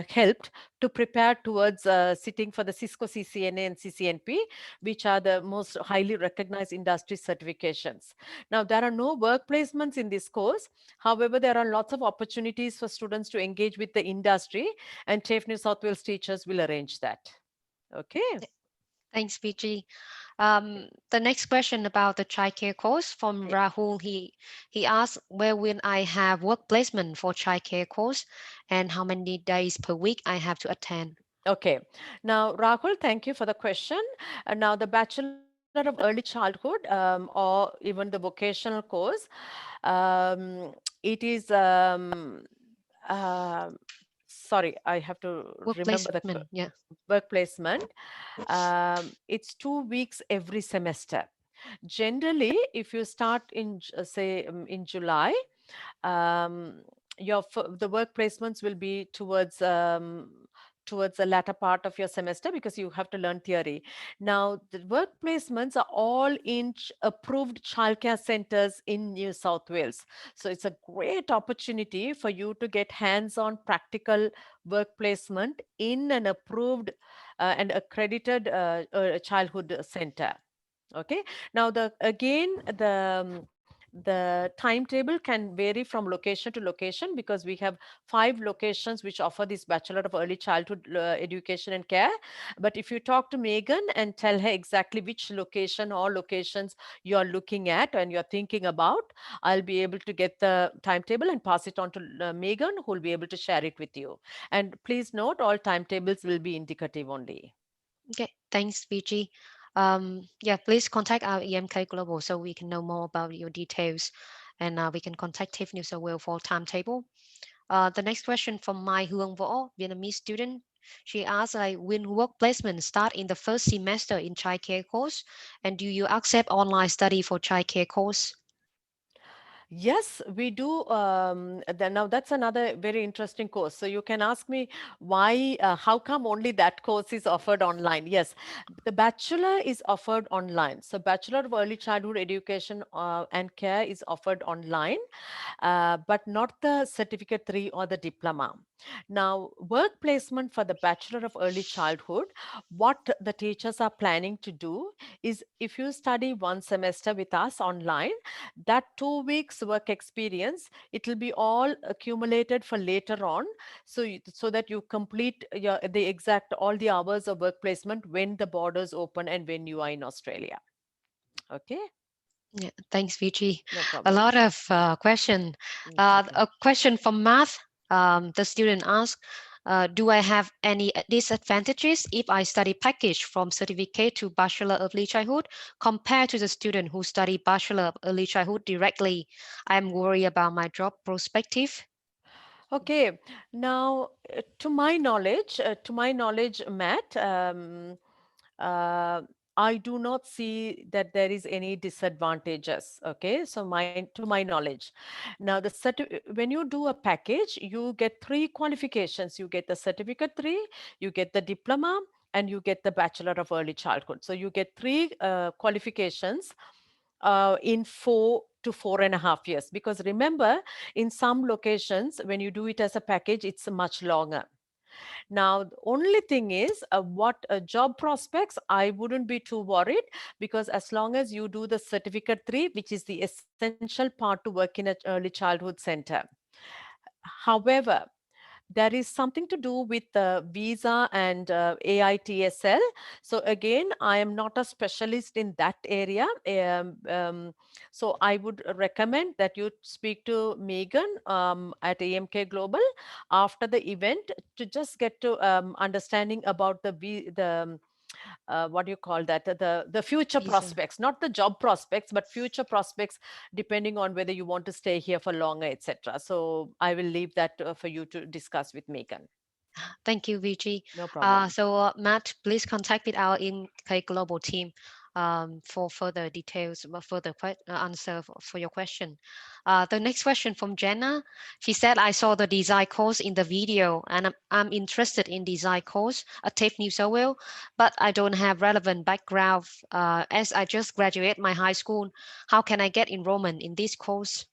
helped to prepare towards sitting for the Cisco CCNA and CCNP, which are the most highly recognized industry certifications. Now, there are no work placements in this course. However, there are lots of opportunities for students to engage with the industry, and TAFE New South Wales teachers will arrange that. Okay. Thanks, Viji. The next question about the childcare course from Rahul. He asked, where will I have work placement for childcare course, and how many days per week I have to attend? Okay. Now, Rahul, thank you for the question. Now, the Bachelor of Early Childhood, or even the vocational course, it is, uh, sorry, I have to Work remember the placement, yeah. work placement. It's 2 weeks every semester. Generally, if you start in, say, in July, um, the work placements will be towards the latter part of your semester, because you have to learn theory. Now, the work placements are all in approved childcare centers in New South Wales. So it's a great opportunity for you to get hands-on practical work placement in an approved and accredited childhood center. Okay. Now, the timetable can vary from location to location, because we have 5 locations which offer this Bachelor of Early Childhood Education and Care. But if you talk to Megan and tell her exactly which location or locations you're looking at and you're thinking about, I'll be able to get the timetable and pass it on to Megan, who will be able to share it with you. And please note, all timetables will be indicative only. Okay, thanks, Viji. Yeah, please contact our EMK Global so we can know more about your details, and we can contact TAFE News as well for timetable. The next question from Mai Hương Võ, Vietnamese student. She asks, like, when work placement start in the first semester in childcare course, and do you accept online study for childcare course? Yes, we do. Now that's another very interesting course. So you can ask me why, how come only that course is offered online? Yes, the Bachelor is offered online. So Bachelor of Early Childhood Education and Care is offered online, but not the Certificate 3 or the diploma. Now, work placement for the Bachelor of Early Childhood, what the teachers are planning to do is, if you study one semester with us online, that 2 weeks work experience, it will be all accumulated for later on, so so that you complete the exact all the hours of work placement when the borders open and when you are in Australia. Okay. Yeah, thanks, Viji. No A problem. lot of question. It's okay. A question from Math. The student asked, do I have any disadvantages if I study package from certificate to Bachelor of Early Childhood compared to the student who study Bachelor of Early Childhood directly? I'm worried about my job perspective. Okay, now to my knowledge, Matt, uh, I do not see that there is any disadvantages. Okay, so to my knowledge, now when you do a package, you get 3 qualifications. You get the certificate 3, you get the diploma, and you get the Bachelor of Early Childhood. So you get 3 qualifications in 4 to 4.5 years. Because remember, in some locations, when you do it as a package, it's much longer. Now, the only thing is what job prospects, I wouldn't be too worried, because as long as you do the certificate 3, which is the essential part to work in an early childhood center. However, there is something to do with visa and AITSL. So again, I am not a specialist in that area. So I would recommend that you speak to Megan at EMK Global after the event to just get to understanding about what do you call that, the future Visa. prospects, not the job prospects, but future prospects, depending on whether you want to stay here for longer, etc. So I will leave that for you to discuss with Megan. Thank you, Viji. No problem. Matt, please contact with our EMK Global team for further details, further answer for your question. The next question from Jenna. She said, I saw the design course in the video and I'm interested in design course at TAFE New South Wales, but I don't have relevant background as I just graduate my high school. How can I get enrollment in this course?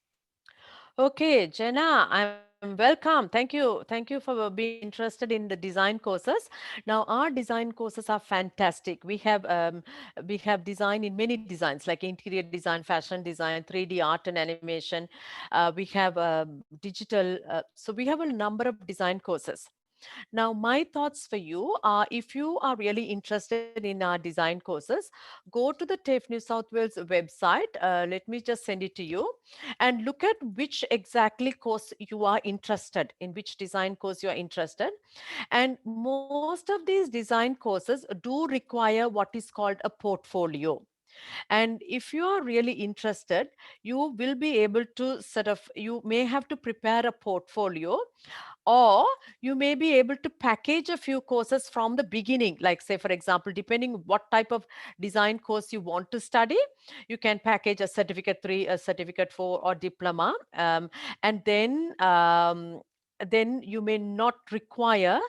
Okay, Jenna, I'm welcome. Thank you. Thank you for being interested in the design courses. Now, our design courses are fantastic. We have design in many designs like interior design, fashion design, 3D art and animation. We have digital. So we have a number of design courses. Now, my thoughts for you are, if you are really interested in our design courses, go to the TAFE New South Wales website. Let me just send it to you and look at which exactly course you are interested in, which design course you are interested. And most of these design courses do require what is called a portfolio. And if you are really interested, you will be able to you may have to prepare a portfolio, or you may be able to package a few courses from the beginning. Like, say, for example, depending what type of design course you want to study, you can package a certificate 3, a certificate 4, or diploma. And then you may not require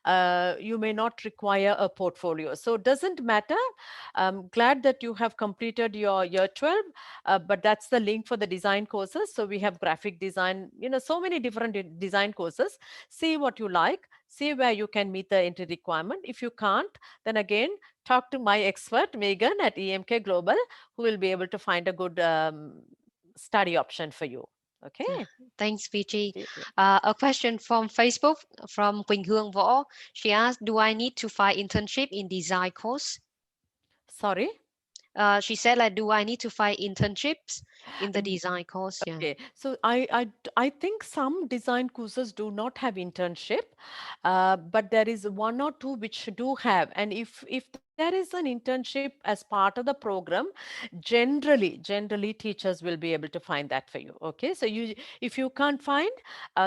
a portfolio. So it doesn't matter. I'm glad that you have completed your year 12, but that's the link for the design courses. So we have graphic design, so many different design courses. See what you like, see where you can meet the entry requirement. If you can't, then again, talk to my expert, Megan at EMK Global, who will be able to find a good study option for you. Yeah, Okay. thanks, Viji. Yeah. A question from Facebook from Quỳnh Hương Võ. She asked, "Do I need to find internship in design course?" Sorry. She said, like, "Do I need to find internships in the design course?" Yeah. Okay, so I think some design courses do not have internship, but there is one or two which do have. And if there is an internship as part of the program, generally teachers will be able to find that for you. Okay, so if you can't find,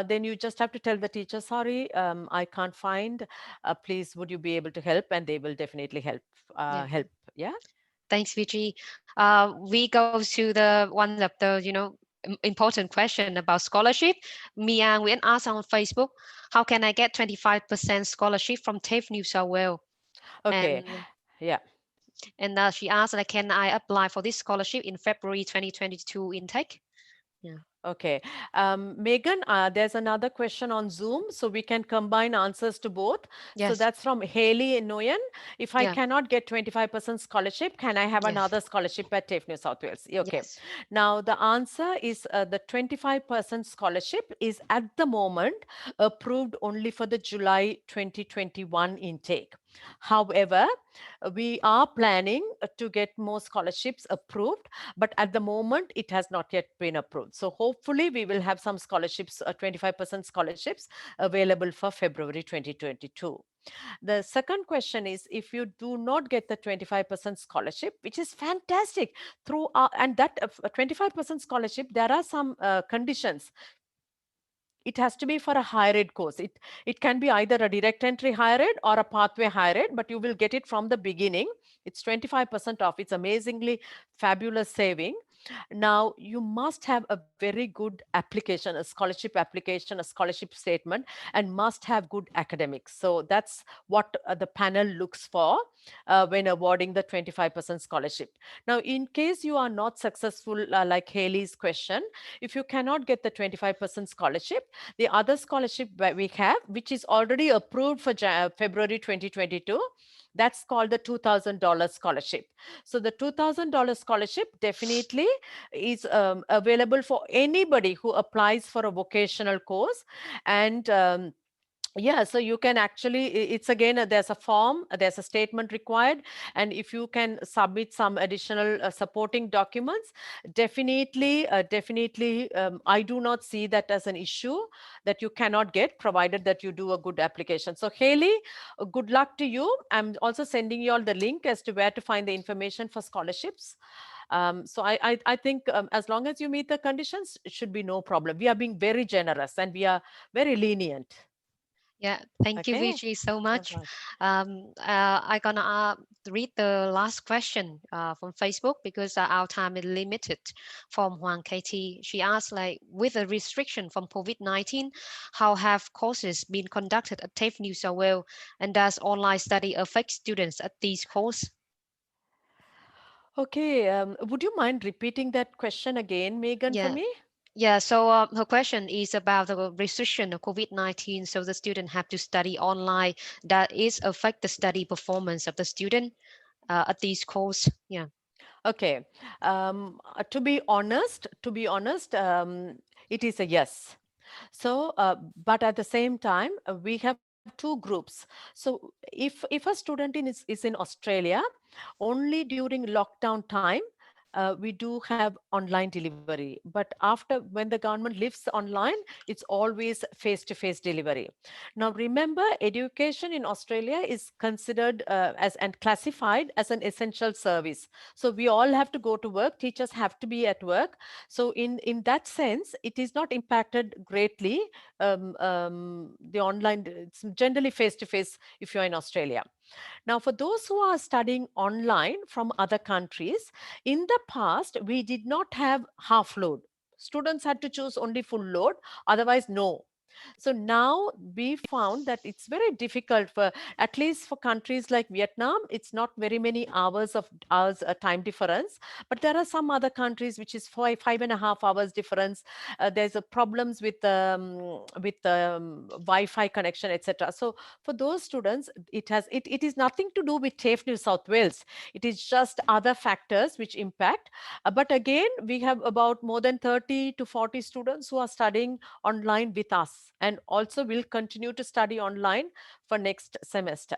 then you just have to tell the teacher, sorry, I can't find. Please, would you be able to help? And they will definitely help. Yeah. Help. Yeah. Thanks, Viji. We go to the one of the important question about scholarship. Mia Nguyễn asked on Facebook, "How can I get 25% scholarship from TAFE New South Wales?" Okay. And Yeah. she asked, like, "Can I apply for this scholarship in February 2022 intake?" Yeah. Okay. Megan, there's another question on Zoom, so we can combine answers to both. So Yes. that's from Haley Noyan. If I Yeah. cannot get 25% scholarship, can I have Yes. another scholarship at TAFE New South Wales? Okay. Yes. Now, the answer is the 25% scholarship is at the moment approved only for the July 2021 intake. However, we are planning to get more scholarships approved, but at the moment it has not yet been approved. So hopefully we will have some scholarships, 25% scholarships available for February 2022. The second question is, if you do not get the 25% scholarship, which is fantastic, and that 25% scholarship, there are some conditions. It has to be for a higher ed course. It can be either a direct entry higher ed or a pathway higher ed, but you will get it from the beginning. It's 25% off. It's amazingly fabulous saving. Now, you must have a very good application, a scholarship application, a scholarship statement, and must have good academics. So that's what the panel looks for when awarding the 25% scholarship. Now, in case you are not successful, like Haley's question, if you cannot get the 25% scholarship, the other scholarship that we have, which is already approved for February 2022, that's called the $2,000 scholarship. So the $2,000 scholarship definitely is available for anybody who applies for a vocational course. And yeah, so you can actually, it's again, there's a form, there's a statement required, and if you can submit some additional supporting documents, definitely, I do not see that as an issue that you cannot get, provided that you do a good application. So Haley, good luck to you. I'm also sending you all the link as to where to find the information for scholarships. So I think as long as you meet the conditions, it should be no problem. We are being very generous and we are very lenient. Yeah, thank you, Okay. Viji, so No much. problem. I'm gonna read the last question from Facebook because our time is limited. From Hoàng KT, she asked, like, with a restriction from COVID-19, how have courses been conducted at TAFE New South Wales, and does online study affect students at these courses? Okay, would you mind repeating that question again, Megan, for Yeah. me? Yeah, so her question is about the restriction of COVID-19. So the student have to study online. That is affect the study performance of the student at these courses. Yeah. Okay. To be honest, it is a yes. So, but at the same time, we have two groups. So if a student is in Australia, only during lockdown time, we do have online delivery. But after, when the government lifts online, it's always face-to-face delivery. Now, remember, education in Australia is considered as and classified as an essential service. So we all have to go to work. Teachers have to be at work. So in that sense, it is not impacted greatly. The online, it's generally face-to-face if you're in Australia. Now, for those who are studying online from other countries, in the past, we did not have half load. Students had to choose only full load, otherwise no. So now we found that it's very difficult for, at least for countries like Vietnam, it's not very many hours time difference, but there are some other countries which is 5.5 hours difference. There's a problems with Wi-Fi connection, etc. So for those students, it is nothing to do with TAFE New South Wales. It is just other factors which impact. But again, we have about more than 30 to 40 students who are studying online with us, and also will continue to study online for next semester.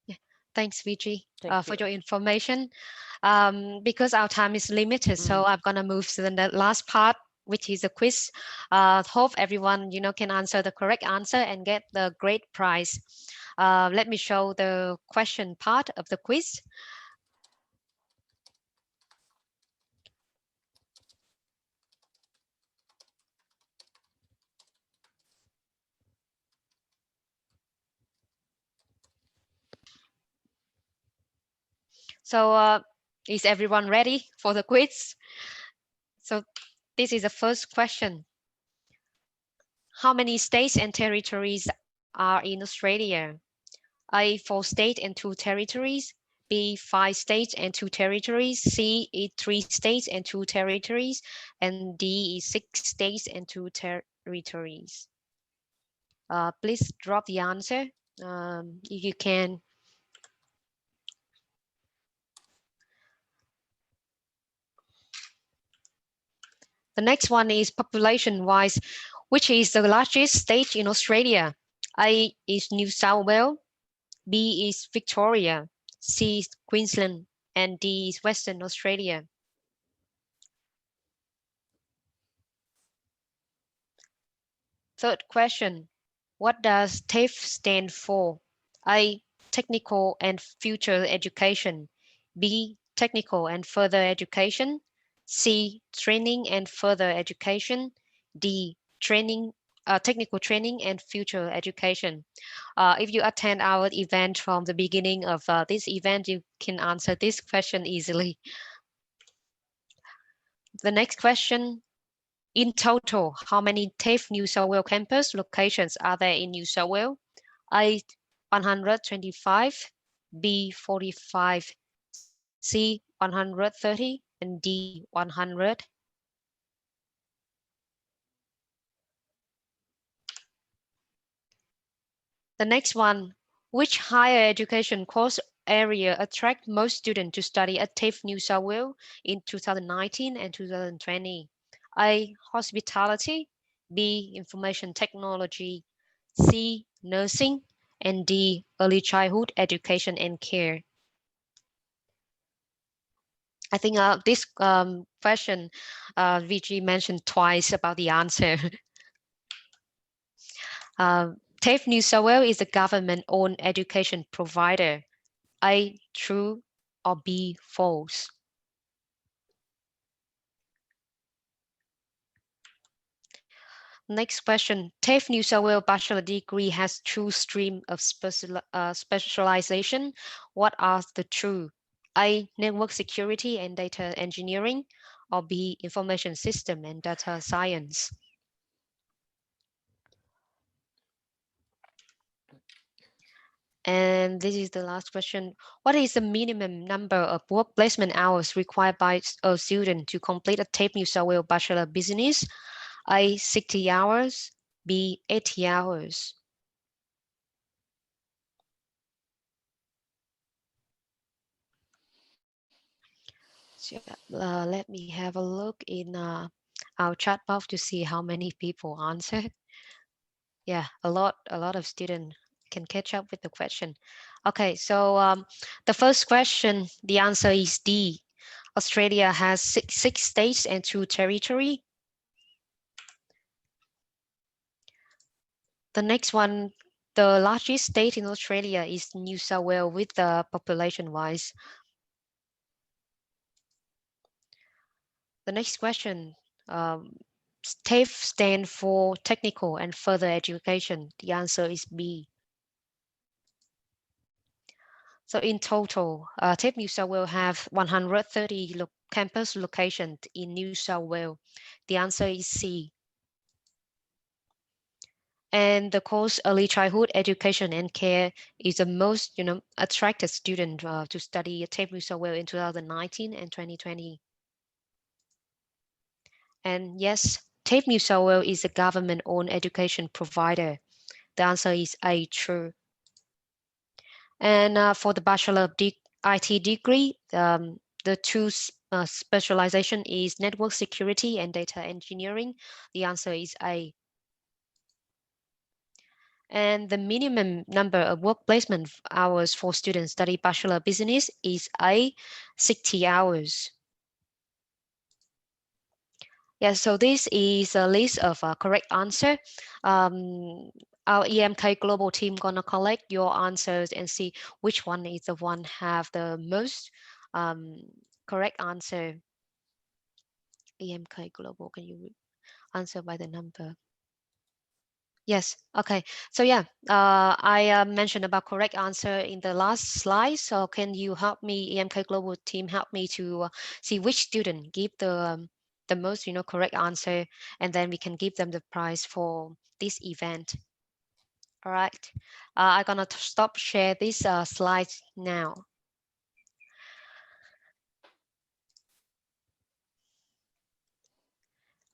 Yeah. Thanks, Viji, Thank for you. your information. Because our time is limited, so I'm gonna move to the last part, which is a quiz. Hope everyone, can answer the correct answer and get the great prize. Let me show the question part of the quiz. So is everyone ready for the quiz? So this is the first question. How many states and territories are in Australia? A, 4 states and 2 territories. B, 5 states and 2 territories. C, 3 states and 2 territories. And D, 6 states and 2 territories. Please drop the answer if you can. The next one is population-wise. Which is the largest state in Australia? A is New South Wales. B is Victoria. C is Queensland. And D is Western Australia. Third question. What does TAFE stand for? A, technical and future education. B, technical and further education. C, training and further education. D, technical training and future education. If you attend our event from the beginning of this event, you can answer this question easily. The next question, in total, how many TAFE New South Wales campus locations are there in New South Wales? A, 125, B, 45, C, 130, and D, 100. The next one, which higher education course area attract most students to study at TAFE New South Wales in 2019 and 2020? A, hospitality, B, information technology, C, nursing, and D, early childhood education and care. I think this question, Viji mentioned twice about the answer. TAFE New South Wales is a government-owned education provider. A, true, or B, false? Next question. TAFE New South Wales bachelor degree has two streams of specialization. What are the two? A, network security and data engineering, or B, information system and data science? And this is the last question. What is the minimum number of work placement hours required by a student to complete a TAFE New South Wales Bachelor Business? A, 60 hours, B, 80 hours. So, let me have a look in our chat box to see how many people answered. Yeah, a lot of students can catch up with the question. Okay, so the first question, the answer is D. Australia has six states and 2 territories. The next one, the largest state in Australia is New South Wales with the population-wise. The next question, TAFE stand for technical and further education. The answer is B. So in total, TAFE New South Wales have 130 campus locations in New South Wales. The answer is C. And the course early childhood education and care is the most, attracted student to study at TAFE New South Wales in 2019 and 2020. And yes, TAFE New South Wales is a government-owned education provider. The answer is A, true. And for the Bachelor of IT degree, the two specialization is network security and data engineering. The answer is A. And the minimum number of work placement hours for students study Bachelor Business is A, 60 hours. Yeah, so this is a list of correct answer. Our EMK Global team gonna collect your answers and see which one is the one have the most correct answer. EMK Global, can you answer by the number? Yes, okay. So yeah, I mentioned about correct answer in the last slide. So can you help me, EMK Global team, help me to see which student give the most, correct answer, and then we can give them the prize for this event. All right, I'm gonna stop share this slide now.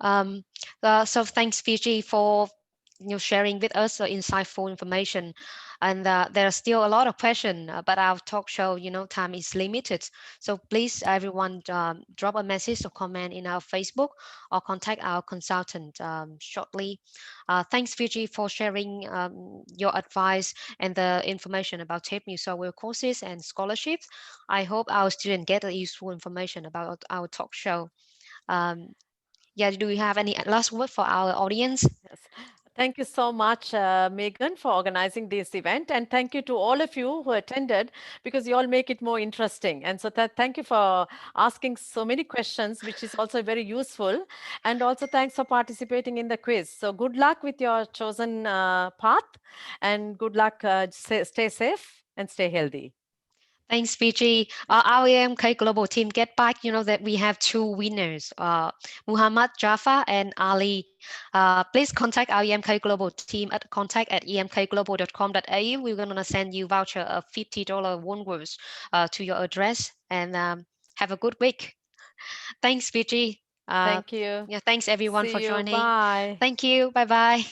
So thanks, Viji, for sharing with us insightful information. And there are still a lot of questions, but our talk show, time is limited. So please, everyone, drop a message or comment in our Facebook or contact our consultant shortly. Thanks, Viji, for sharing your advice and the information about TAFE New South Wales courses and scholarships. I hope our students get useful information about our talk show. Yeah, do you have any last word for our audience? Yes. Thank you so much, Megan, for organizing this event. And thank you to all of you who attended, because you all make it more interesting. And so thank you for asking so many questions, which is also very useful. And also thanks for participating in the quiz. So good luck with your chosen path, and good luck. Stay safe and stay healthy. Thanks, Viji. Our EMK Global team get back. You know that we have two winners, Muhammad Jaffa and Ali. Please contact our EMK Global team at contact@emkglobal.com.au. We're going to send you voucher of $50 Woolworths to your address. And have a good week. Thanks, Viji. Thank you. Yeah, thanks everyone for See you. joining. Bye. Thank you. Bye bye.